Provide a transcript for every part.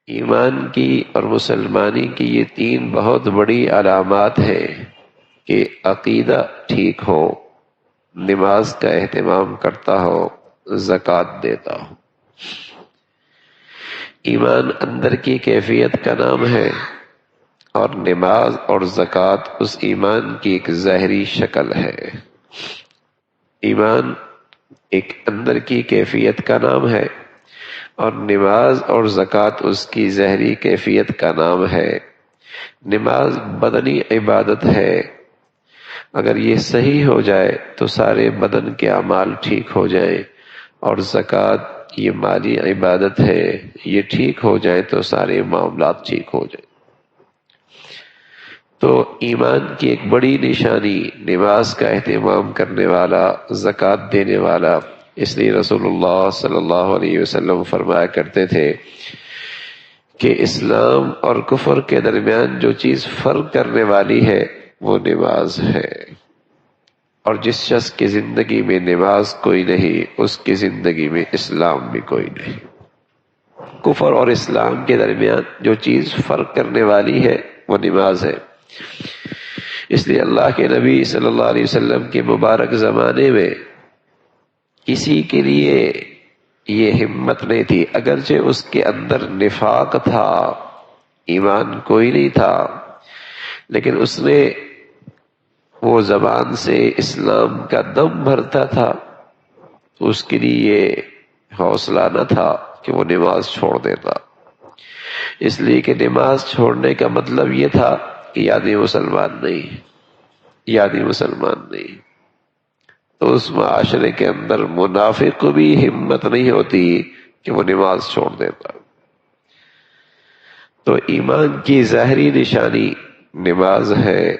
ایمان کی اور مسلمانی کی یہ تین بہت بڑی علامات ہیں کہ عقیدہ ٹھیک ہو، نماز کا اہتمام کرتا ہو، زکوٰۃ دیتا ہو۔ ایمان اندر کی کیفیت کا نام ہے اور نماز اور زکوٰۃ اس ایمان کی ایک ظاہری شکل ہے۔ ایمان ایک اندر کی کیفیت کا نام ہے اور نماز اور زکوٰۃ اس کی ظاہری کیفیت کا نام ہے۔ نماز بدنی عبادت ہے، اگر یہ صحیح ہو جائے تو سارے بدن کے اعمال ٹھیک ہو جائیں، اور زکوٰۃ یہ مالی عبادت ہے، یہ ٹھیک ہو جائے تو سارے معاملات ٹھیک ہو جائیں۔ تو ایمان کی ایک بڑی نشانی نماز کا اہتمام کرنے والا، زکوٰۃ دینے والا۔ اس لیے رسول اللہ صلی اللہ علیہ وسلم فرمایا کرتے تھے کہ اسلام اور کفر کے درمیان جو چیز فرق کرنے والی ہے وہ نماز ہے، اور جس شخص کی زندگی میں نماز کوئی نہیں، اس کی زندگی میں اسلام بھی کوئی نہیں۔ کفر اور اسلام کے درمیان جو چیز فرق کرنے والی ہے وہ نماز ہے۔ اس لیے اللہ کے نبی صلی اللہ علیہ وسلم کے مبارک زمانے میں کسی کے لیے یہ ہمت نہیں تھی، اگرچہ اس کے اندر نفاق تھا، ایمان کوئی نہیں تھا، لیکن اس نے وہ زبان سے اسلام کا دم بھرتا تھا، تو اس کے لیے یہ حوصلہ نہ تھا کہ وہ نماز چھوڑ دیتا، اس لیے کہ نماز چھوڑنے کا مطلب یہ تھا کہ یہ آدمی مسلمان نہیں، یہ آدمی مسلمان نہیں۔ تو اس معاشرے کے اندر منافق کو بھی ہمت نہیں ہوتی کہ وہ نماز چھوڑ دیتا۔ تو ایمان کی ظاہری نشانی نماز ہے،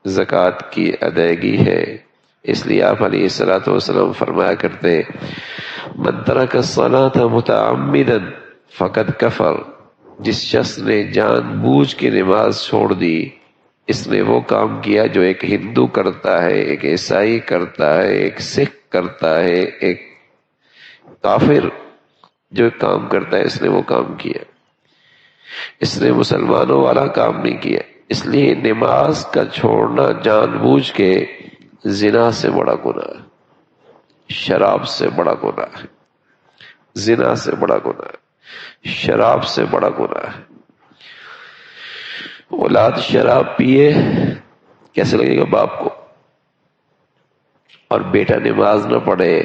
زکوٰۃ کی ادائیگی ہے۔ اس لیے آپ علیہ الصلوۃ والسلام فرمایا کرتے، من ترک الصلاۃ متعمدا فقد کفر، جس شخص نے جان بوجھ کے نماز چھوڑ دی، اس نے وہ کام کیا جو ایک ہندو کرتا ہے، ایک عیسائی کرتا ہے، ایک سکھ کرتا ہے، ایک کافر جو کام کرتا ہے، اس نے وہ کام کیا، اس نے مسلمانوں والا کام نہیں کیا۔ اس لیے نماز کا چھوڑنا جان بوجھ کے زنا سے بڑا گناہ ہے، شراب سے بڑا گناہ ہے، زنا سے بڑا گناہ ہے، شراب سے بڑا گناہ ہے۔ اولاد شراب پیے کیسے لگے گا باپ کو، اور بیٹا نماز نہ پڑھے،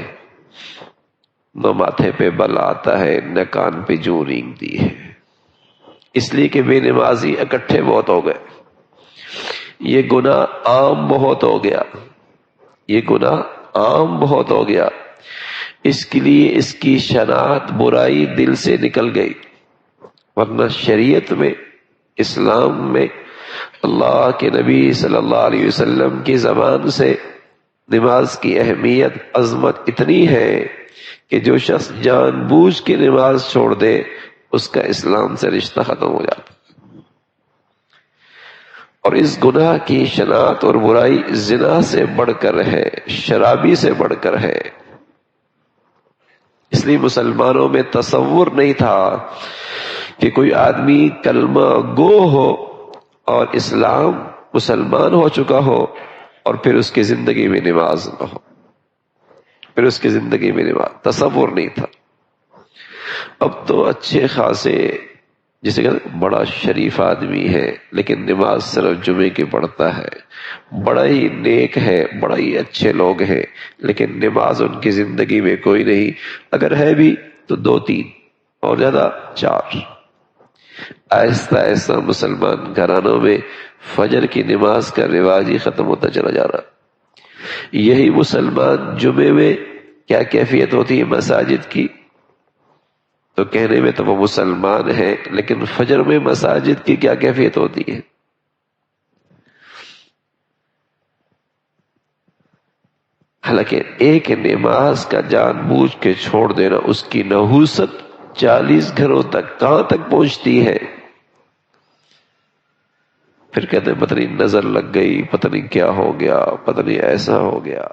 نہ ماتھے پہ بل آتا ہے، نہ کان پہ جوں رینگتی ہے، اس لیے کہ بے نمازی اکٹھے بہت ہو گئے، یہ گناہ عام بہت ہو گیا، یہ گناہ عام بہت ہو گیا، اس کے لیے اس کی شناخت برائی دل سے نکل گئی، ورنہ شریعت میں، اسلام میں اللہ کے نبی صلی اللہ علیہ وسلم کی زبان سے نماز کی اہمیت، عظمت اتنی ہے کہ جو شخص جان بوجھ کے نماز چھوڑ دے اس کا اسلام سے رشتہ ختم ہو جاتا، اور اس گناہ کی شناخت اور برائی زنا سے بڑھ کر ہے، شرابی سے بڑھ کر ہے۔ اس لیے مسلمانوں میں تصور نہیں تھا کہ کوئی آدمی کلمہ گو ہو اور اسلام مسلمان ہو چکا ہو اور پھر اس کی زندگی میں نماز نہ ہو، پھر اس کی زندگی میں نماز، تصور نہیں تھا۔ اب تو اچھے خاصے، جسے کہتے ہیں بڑا شریف آدمی ہے لیکن نماز صرف جمعے کی پڑھتا ہے، بڑا ہی نیک ہے، بڑا ہی اچھے لوگ ہیں، لیکن نماز ان کی زندگی میں کوئی نہیں، اگر ہے بھی تو 2-3 اور زیادہ 4۔ آہستہ آہستہ مسلمان گھرانوں میں فجر کی نماز کا رواج ہی ختم ہوتا چلا جا رہا۔ یہی مسلمان جمعے میں کیا کیفیت ہوتی ہے مساجد کی، تو کہنے میں تو وہ مسلمان ہے، لیکن فجر میں مساجد کی کیا کیفیت ہوتی ہے۔ حالانکہ ایک نماز کا جان بوجھ کے چھوڑ دینا، اس کی نحوست 40 گھروں تک، کہاں تک پہنچتی ہے۔ پھر کہتے ہیں پتہ نہیں نظر لگ گئی، پتہ نہیں کیا ہو گیا، پتہ نہیں ایسا ہو گیا۔